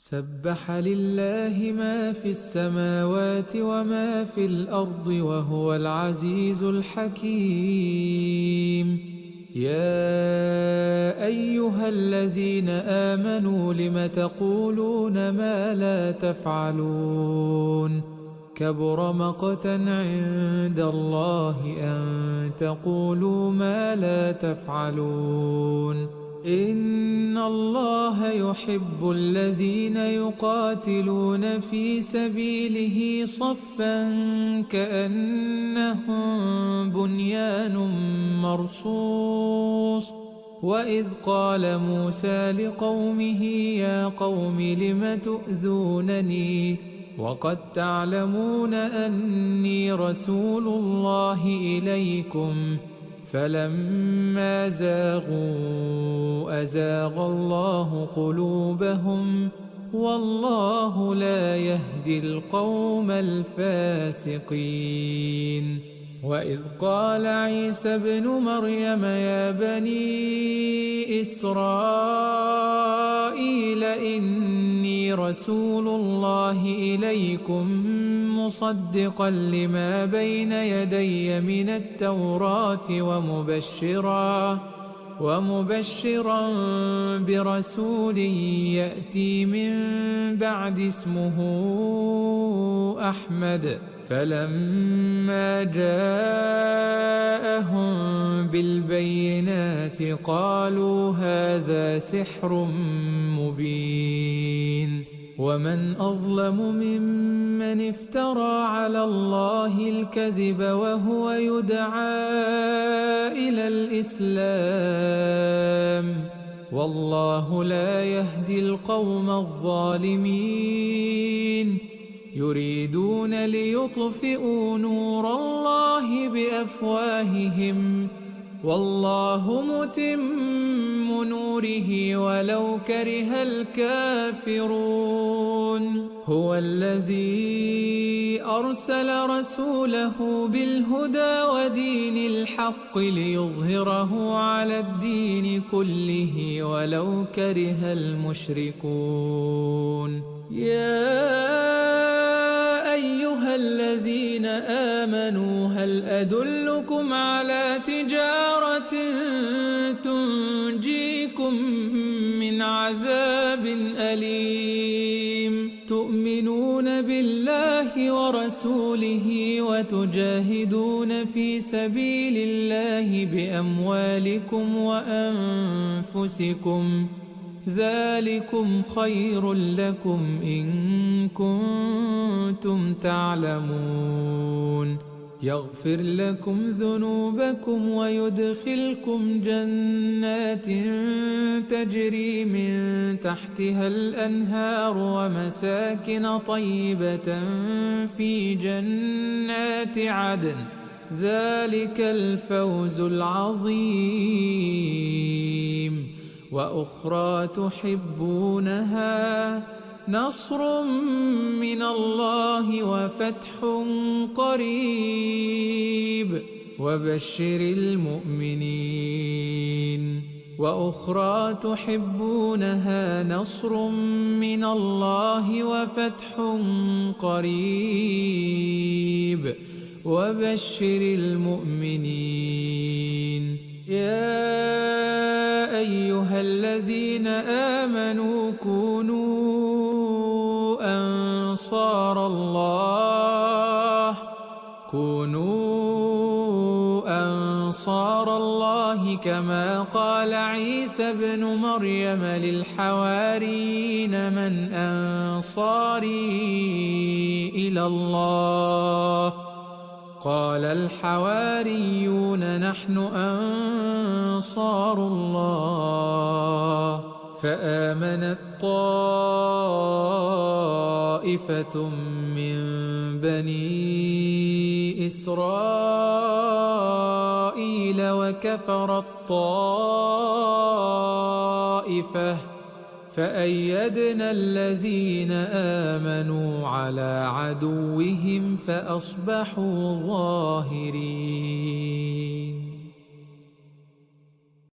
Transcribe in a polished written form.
سبح لله ما في السماوات وما في الأرض وهو العزيز الحكيم. يا أيها الذين آمنوا لم تقولون ما لا تفعلون؟ كبر مقتا عند الله أن تقولوا ما لا تفعلون. إن الله يحب الذين يقاتلون في سبيله صفا كأنهم بنيان مرصوص. وإذ قال موسى لقومه يا قوم لم تؤذونني وقد تعلمون أني رسول الله إليكم فلما زاغوا أزاغ الله قلوبهم والله لا يهدي القوم الفاسقين. وإذ قال عيسى ابن مريم يا بني إسرائيل إني رسول الله إليكم مصدقا لما بين يدي من التوراة ومبشرا برسول يأتي من بعد اسمه أحمد. فلما جاءهم بالبينات قالوا هذا سحر مبين. ومن أظلم ممن افترى على الله الكذب وهو يدعى إلى الإسلام والله لا يهدي القوم الظالمين. يريدون ليطفئوا نور الله بأفواههم والله متم نوره ولو كره الكافرون. هو الذي أرسل رسوله بالهدى ودين الحق ليظهره على الدين كله ولو كره المشركون. يا أيها الذين آمنوا هل أدلكم على تجارة تنجيكم من عذاب أليم؟ تؤمنون بالله ورسوله وتجاهدون في سبيل الله بأموالكم وأنفسكم ذلكم خير لكم إن كنتم تعلمون. يغفر لكم ذنوبكم ويدخلكم جنات تجري من تحتها الأنهار ومساكن طيبة في جنات عدن ذلك الفوز العظيم. وأخرى تحبونها نصر من الله وفتح قريب وبشر المؤمنين. وأخرى تحبونها نصر من الله وفتح قريب وبشر المؤمنين. يا أيها الذين آمنوا كونوا أنصار الله كما قال عيسى ابن مريم للحواريين من أنصاري إلى الله؟ قال الحواريون نحن أنصار الله. فآمنت طائفة من بني إسرائيل وكفرت طائفة فأيدنا الذين آمنوا على عدوهم فأصبحوا ظاهرين.